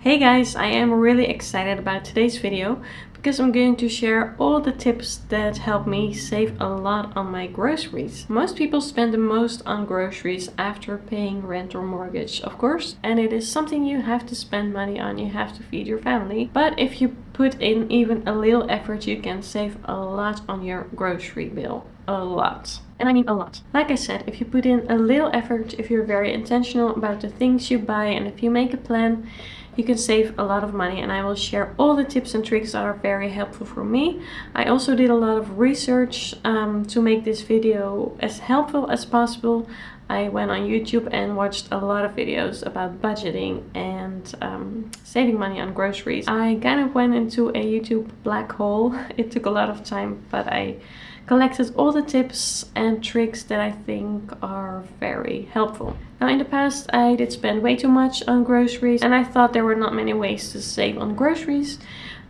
Hey guys, I am really excited about today's video because I'm going to share all the tips that help me save a lot on my groceries. Most people spend the most on groceries after paying rent or mortgage, of course, and it is something you have to spend money on. You have to feed your family. But if you put in even a little effort, you can save a lot on your grocery bill. A lot. And I mean a lot. Like I said, if you put in a little effort, if you're very intentional about the things you buy, and if you make a plan, you can save a lot of money. And I will share all the tips and tricks that are very helpful for me. I also did a lot of research to make this video as helpful as possible. I went on YouTube and watched a lot of videos about budgeting and saving money on groceries. I kind of went into a YouTube black hole. It took a lot of time, but I collected all the tips and tricks that I think are very helpful. Now, in the past, I did spend way too much on groceries, and I thought there were not many ways to save on groceries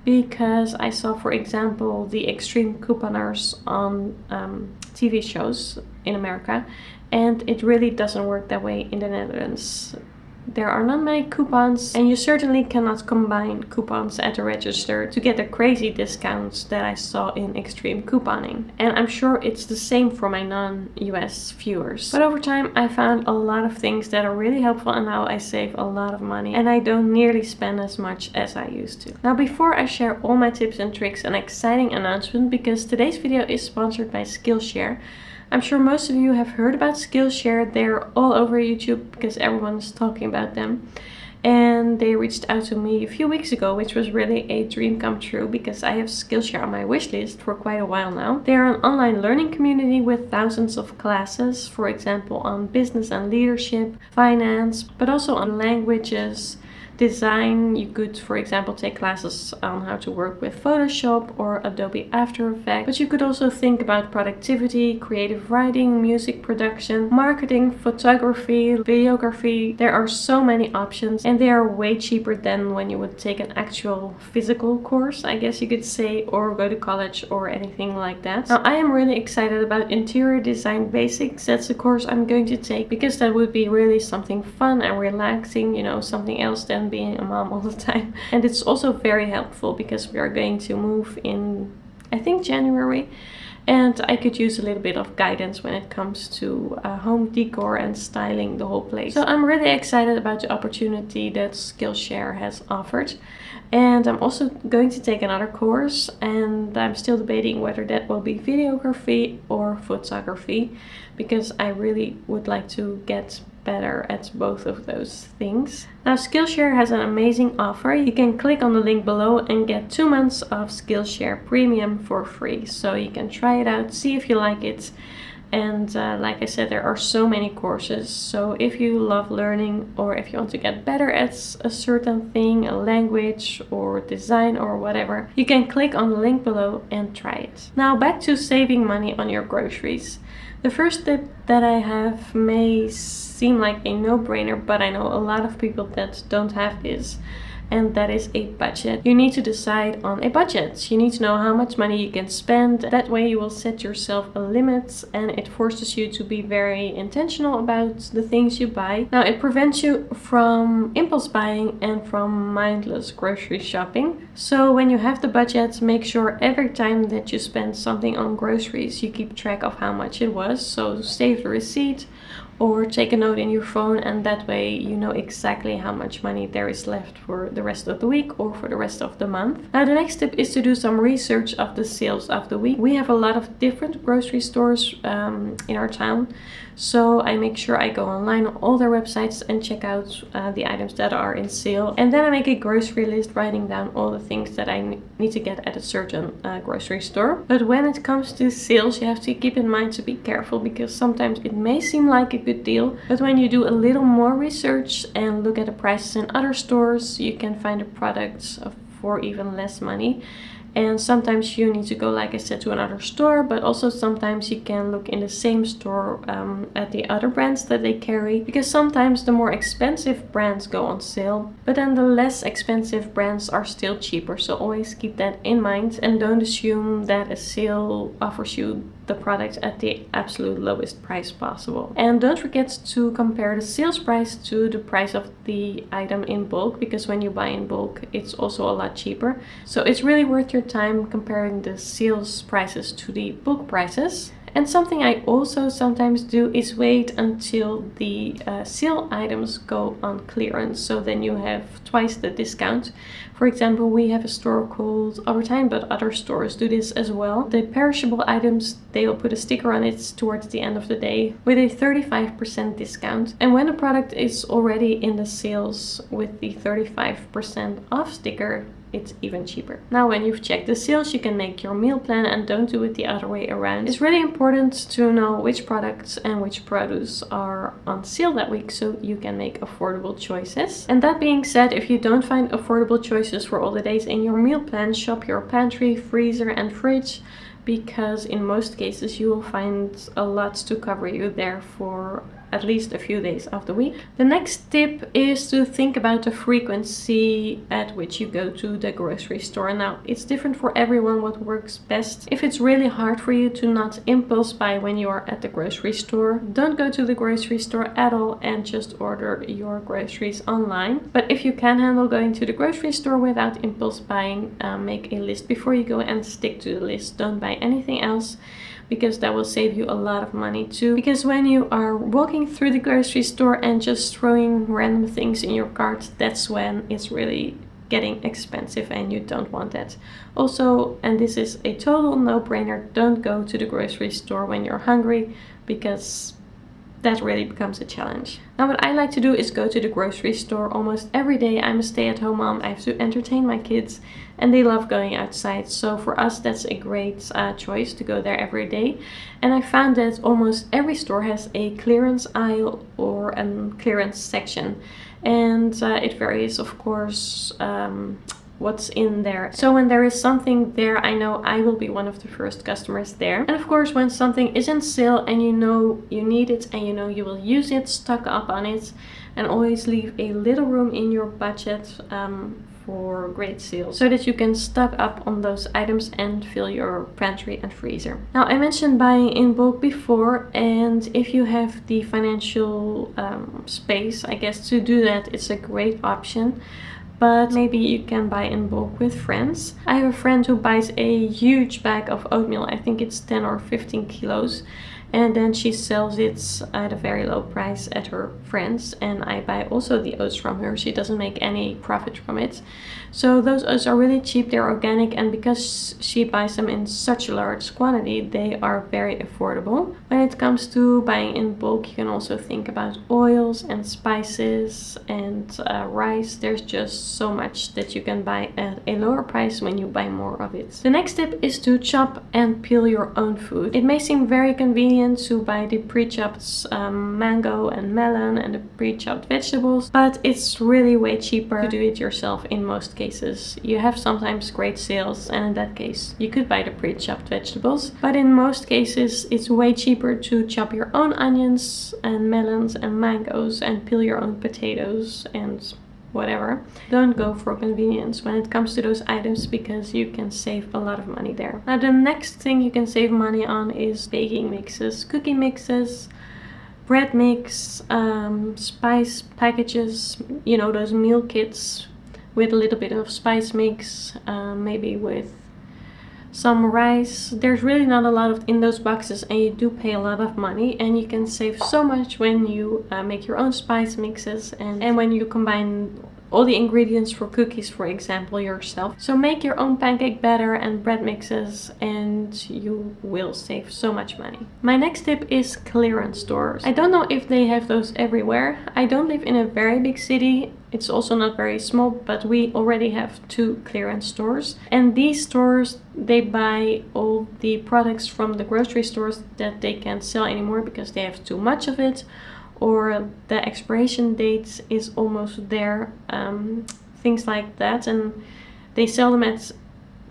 because I saw, for example, the extreme couponers on TV shows in America, and it really doesn't work that way in the Netherlands. There are not many coupons, and you certainly cannot combine coupons at the register to get the crazy discounts that I saw in extreme couponing. And I'm sure it's the same for my non-US viewers. But over time I found a lot of things that are really helpful, and now I save a lot of money and I don't nearly spend as much as I used to. Now, before I share all my tips and tricks, an exciting announcement, because today's video is sponsored by Skillshare. I'm sure most of you have heard about Skillshare. They're all over YouTube because everyone is talking about them. And they reached out to me a few weeks ago, which was really a dream come true because I have Skillshare on my wish list for quite a while now. They're an online learning community with thousands of classes, for example, on business and leadership, finance, but also on languages, design. You could, for example, take classes on how to work with Photoshop or Adobe After Effects, but you could also think about productivity, creative writing, music production, marketing, photography, videography. There are so many options, and they are way cheaper than when you would take an actual physical course, I guess you could say, or go to college or anything like that. Now, I am really excited about interior design basics. That's the course I'm going to take because that would be really something fun and relaxing, you know, something else than being a mom all the time. And it's also very helpful because we are going to move in, I think, January, and I could use a little bit of guidance when it comes to home decor and styling the whole place. So I'm really excited about the opportunity that Skillshare has offered. And I'm also going to take another course, and I'm still debating whether that will be videography or photography because I really would like to get better at both of those things. Now, Skillshare has an amazing offer. You can click on the link below and get 2 months of Skillshare Premium for free. So you can try it out, see if you like it. And like I said, there are so many courses. So if you love learning, or if you want to get better at a certain thing, a language or design or whatever, you can click on the link below and try it. Now, back to saving money on your groceries. The first tip that I have may seem like a no-brainer, but I know a lot of people that don't have this, and that is a budget. You need to decide on a budget. You need to know how much money you can spend. That way you will set yourself a limit, and it forces you to be very intentional about the things you buy. Now, it prevents you from impulse buying and from mindless grocery shopping. So when you have the budget, make sure every time that you spend something on groceries, you keep track of how much it was. So save the receipt or take a note in your phone, and that way you know exactly how much money there is left for the rest of the week or for the rest of the month. Now, the next tip is to do some research of the sales of the week. We have a lot of different grocery stores in our town, so I make sure I go online on all their websites and check out the items that are in sale, and then I make a grocery list writing down all the things that I need to get at a certain grocery store. But when it comes to sales, you have to keep in mind to be careful because sometimes it may seem like a good deal, but when you do a little more research and look at the prices in other stores, you can find the products for even less money. And sometimes you need to go, like I said, to another store, but also sometimes you can look in the same store at the other brands that they carry, because sometimes the more expensive brands go on sale, but then the less expensive brands are still cheaper. So always keep that in mind and don't assume that a sale offers you the product at the absolute lowest price possible. And don't forget to compare the sales price to the price of the item in bulk, because when you buy in bulk it's also a lot cheaper. So it's really worth your time comparing the sales prices to the bulk prices. And something I also sometimes do is wait until the sale items go on clearance, so then you have twice the discount. For example, we have a store called Albertijn, but other stores do this as well. The perishable items, they will put a sticker on it towards the end of the day with a 35% discount. And when a product is already in the sales with the 35% off sticker, it's even cheaper. Now, when you've checked the sales, you can make your meal plan, and don't do it the other way around. It's really important to know which products and which produce are on sale that week, so you can make affordable choices. And that being said, if you don't find affordable choices for all the days in your meal plan, shop your pantry, freezer and fridge, because in most cases you will find a lot to cover you there for at least a few days of the week. The next tip is to think about the frequency at which you go to the grocery store. Now, it's different for everyone what works best. If it's really hard for you to not impulse buy when you are at the grocery store, don't go to the grocery store at all and just order your groceries online. But if you can handle going to the grocery store without impulse buying, make a list before you go and stick to the list. Don't buy anything else, because that will save you a lot of money too. Because when you are walking through the grocery store and just throwing random things in your cart, that's when it's really getting expensive and you don't want that. Also, and this is a total no-brainer, don't go to the grocery store when you're hungry, because that really becomes a challenge. Now, what I like to do is go to the grocery store almost every day. I'm a stay-at-home mom. I have to entertain my kids and they love going outside. So for us, that's a great choice to go there every day. And I found that almost every store has a clearance aisle or a clearance section. And it varies, of course, what's in there. So when there is something there, I know I will be one of the first customers there. And of course, when something is on sale and you know you need it and you know you will use it, stock up on it, and always leave a little room in your budget for great sales, so that you can stock up on those items and fill your pantry and freezer. Now, I mentioned buying in bulk before, and if you have the financial space, I guess, to do that, it's a great option. But maybe you can buy in bulk with friends. I have a friend who buys a huge bag of oatmeal. I think it's 10 or 15 kilos. And then she sells it at a very low price at her friends. And I buy also the oats from her. She doesn't make any profit from it. So those oats are really cheap. They're organic. And because she buys them in such a large quantity, they are very affordable. When it comes to buying in bulk, you can also think about oils and spices and rice. There's just so much that you can buy at a lower price when you buy more of it. The next tip is to chop and peel your own food. It may seem very convenient to buy the pre-chopped mango and melon and the pre-chopped vegetables, but it's really way cheaper to do it yourself in most cases. You have sometimes great sales, and in that case you could buy the pre-chopped vegetables, but in most cases it's way cheaper to chop your own onions and melons and mangoes and peel your own potatoes and whatever. Don't go for convenience when it comes to those items, because you can save a lot of money there. Now, the next thing you can save money on is baking mixes, cookie mixes, bread mix, spice packages, you know, those meal kits with a little bit of spice mix, maybe with some rice. There's really not a lot of in those boxes, and you do pay a lot of money, and you can save so much when you make your own spice mixes and when you combine all the ingredients for cookies, for example, yourself. So make your own pancake batter and bread mixes and you will save so much money. My next tip is clearance stores. I don't know if they have those everywhere. I don't live in a very big city. It's also not very small, but we already have 2 clearance stores. And these stores, they buy all the products from the grocery stores that they can't sell anymore because they have too much of it, or the expiration date is almost there, things like that. And they sell them at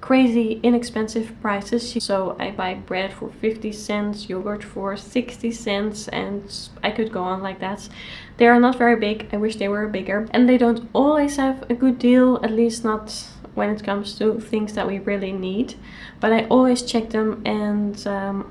crazy inexpensive prices. So I buy bread for 50 cents, yogurt for 60 cents, and I could go on like that. They are not very big. I wish they were bigger. And they don't always have a good deal, at least not when it comes to things that we really need, but I always check them, and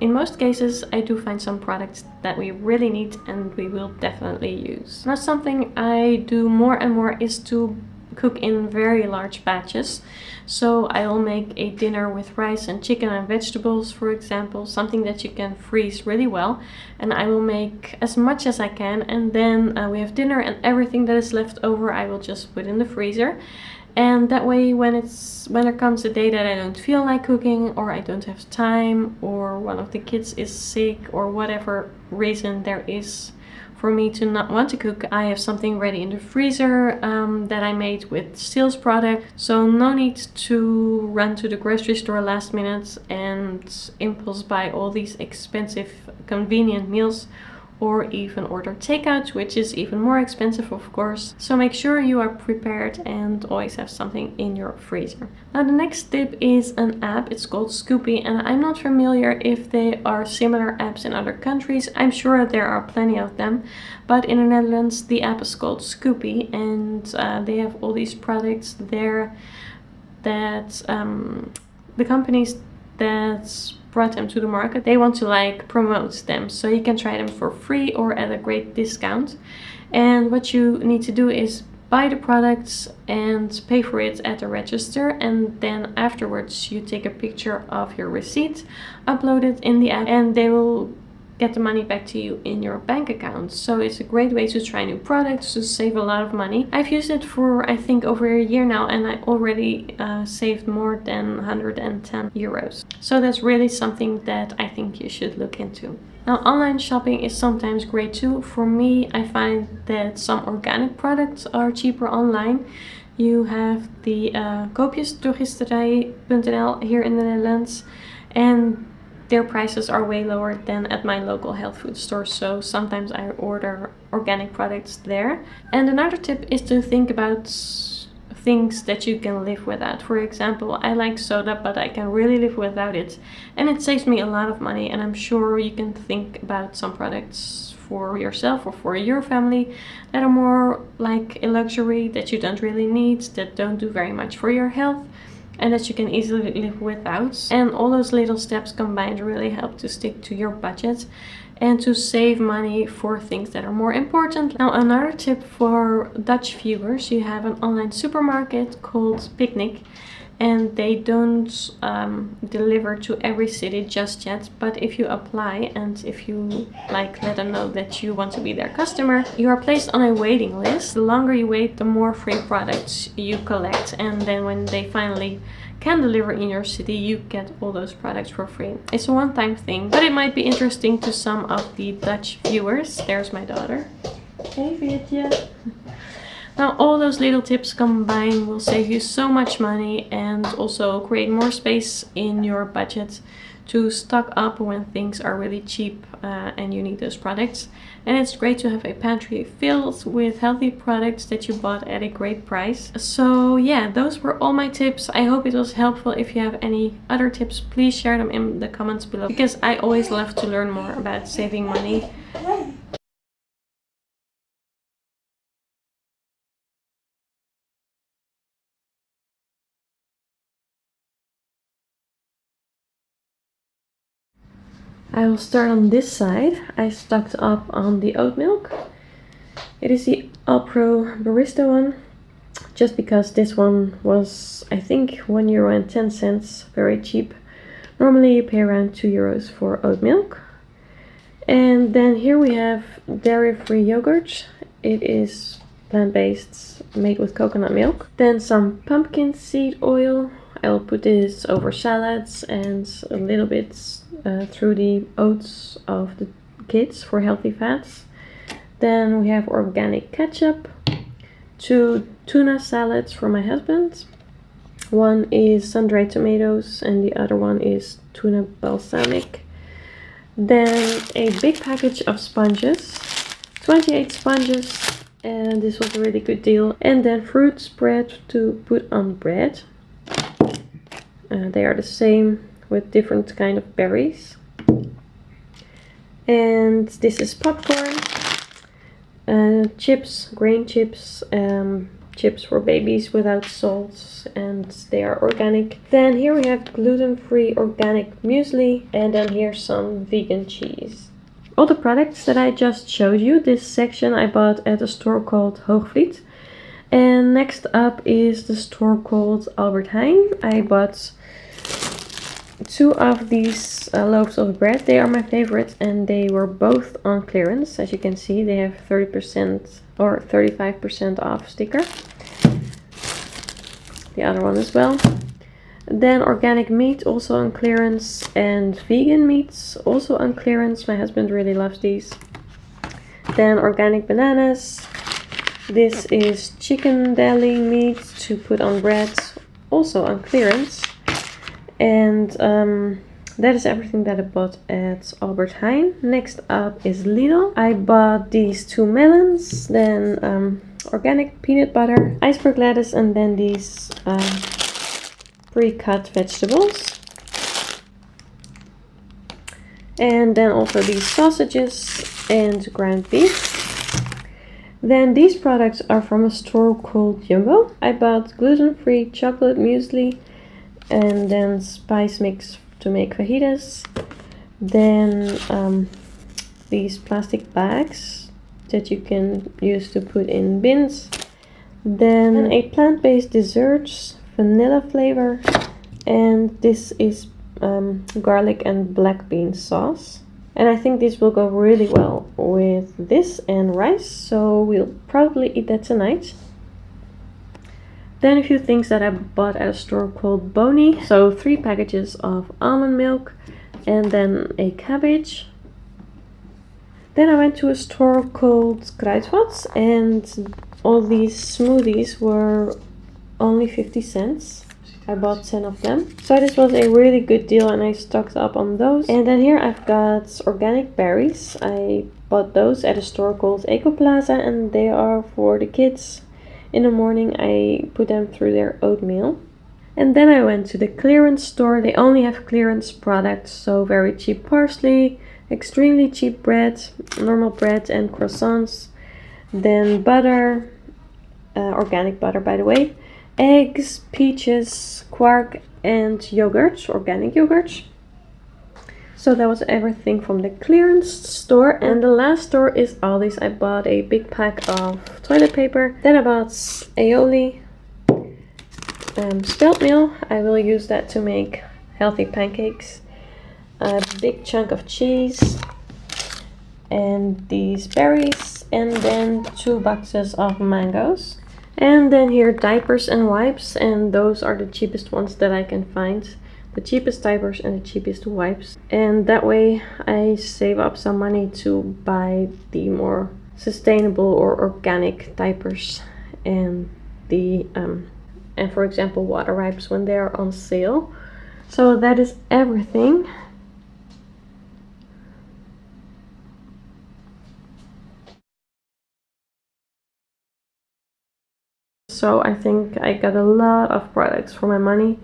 in most cases I do find some products that we really need and we will definitely use. Now, something I do more and more is to cook in very large batches. So I'll make a dinner with rice and chicken and vegetables, for example, something that you can freeze really well, and I will make as much as I can, and then we have dinner, and everything that is left over I will just put in the freezer. And that way, when there comes a day that I don't feel like cooking, or I don't have time, or one of the kids is sick, or whatever reason there is for me to not want to cook, I have something ready in the freezer that I made with Steel's product. So no need to run to the grocery store last minute and impulse buy all these expensive convenient meals, or even order takeout, which is even more expensive, of course. So make sure you are prepared and always have something in your freezer. Now, the next tip is an app. It's called Scoopy, and I'm not familiar if they are similar apps in other countries. I'm sure there are plenty of them, but in the Netherlands the app is called Scoopy, and they have all these products there that the companies that brought them to the market, they want to like promote them, so you can try them for free or at a great discount. And what you need to do is buy the products and pay for it at the register, and then afterwards you take a picture of your receipt, upload it in the app, and they will get the money back to you in your bank account. So it's a great way to try new products, to save a lot of money. I've used it for I think over a year now, and I already saved more than 110 euros. So that's really something that I think you should look into. Now, online shopping is sometimes great too. For me, I find that some organic products are cheaper online. You have the koopjesdrogisterij.nl here in the Netherlands, and their prices are way lower than at my local health food store, so sometimes I order organic products there. And another tip is to think about things that you can live without. For example, I like soda, but I can really live without it, and it saves me a lot of money. And I'm sure you can think about some products for yourself or for your family that are more like a luxury, that you don't really need, that don't do very much for your health, and that you can easily live without. And all those little steps combined really help to stick to your budget and to save money for things that are more important. Now, another tip for Dutch viewers, you have an online supermarket called Picnic, and they don't deliver to every city just yet, but if you apply and if you let them know that you want to be their customer, you are placed on a waiting list. The longer you wait, the more free products you collect, and then when they finally can deliver in your city, you get all those products for free. It's a one-time thing, but it might be interesting to some of the Dutch viewers. There's my daughter. Hey, Vitja. Now, all those little tips combined will save you so much money and also create more space in your budget to stock up when things are really cheap and you need those products. And it's great to have a pantry filled with healthy products that you bought at a great price. So yeah, those were all my tips. I hope it was helpful. If you have any other tips, please share them in the comments below, because I always love to learn more about saving money. I will start on this side. I stocked up on the oat milk. It is the All Pro Barista one, just because this one was, I think, €1.10, very cheap. Normally you pay around €2 for oat milk. And then here we have dairy-free yogurt. It is plant-based, made with coconut milk. Then some pumpkin seed oil. I'll put this over salads and a little bit through the oats of the kids for healthy fats. Then we have organic ketchup, 2 tuna salads for my husband. One is sun-dried tomatoes and the other one is tuna balsamic. Then a big package of sponges, 28 sponges, and this was a really good deal. And then fruit spread to put on bread. They are the same with different kind of berries. And this is popcorn, chips, grain chips, chips for babies without salt, and they are organic. Then here we have gluten-free organic muesli, and then here's some vegan cheese. All the products that I just showed you, this section I bought at a store called Hoogvliet. And next up is the store called Albert Heijn. I bought 2 of these loaves of bread. They are my favorite, and they were both on clearance. As you can see, they have 30% or 35% off sticker. The other one as well. Then organic meat, also on clearance, and vegan meats, also on clearance. My husband really loves these. Then organic bananas. This is chicken deli meat to put on bread, also on clearance. And that is everything that I bought at Albert Heijn. Next up is Lidl. I bought these 2 melons, then organic peanut butter, iceberg lettuce, and then these pre-cut vegetables. And then also these sausages and ground beef. Then these products are from a store called Jumbo. I bought gluten-free chocolate muesli, and then spice mix to make fajitas. Then these plastic bags that you can use to put in bins. Then a plant-based desserts, vanilla flavor, and this is garlic and black bean sauce. And I think this will go really well with this and rice, so we'll probably eat that tonight. Then a few things that I bought at a store called Boni. So 3 packages of almond milk, and then a cabbage. Then I went to a store called Kruidvat, and all these smoothies were only 50 cents. I bought 10 of them. So this was a really good deal, and I stocked up on those. And then here I've got organic berries. I bought those at a store called Ecoplaza, and they are for the kids. In the morning I put them through their oatmeal. And then I went to the clearance store. They only have clearance products, so very cheap parsley, extremely cheap bread, normal bread and croissants. Then butter, organic butter by the way, eggs, peaches, quark, and yogurt, organic yogurt. So that was everything from the clearance store. And the last store is Aldi's. I bought a big pack of toilet paper. Then I bought aioli, spelt meal. I will use that to make healthy pancakes. A big chunk of cheese, and these berries, and then 2 boxes of mangoes. And then here diapers and wipes, and those are the cheapest ones that I can find. The cheapest diapers and the cheapest wipes. And that way I save up some money to buy the more sustainable or organic diapers and the and for example water wipes when they are on sale. So that is everything. So I think I got a lot of products for my money.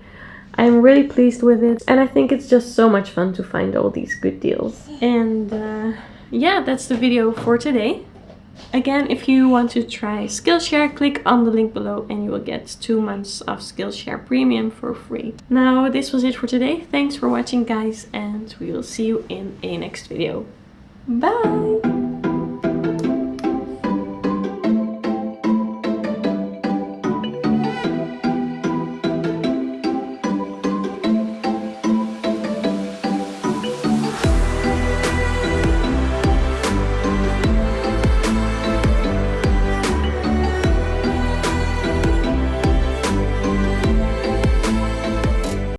I'm really pleased with it, and I think it's just so much fun to find all these good deals. And yeah, that's the video for today. Again, if you want to try Skillshare, click on the link below and you will get 2 months of Skillshare Premium for free. Now, this was it for today. Thanks for watching, guys, and we will see you in a next video. Bye!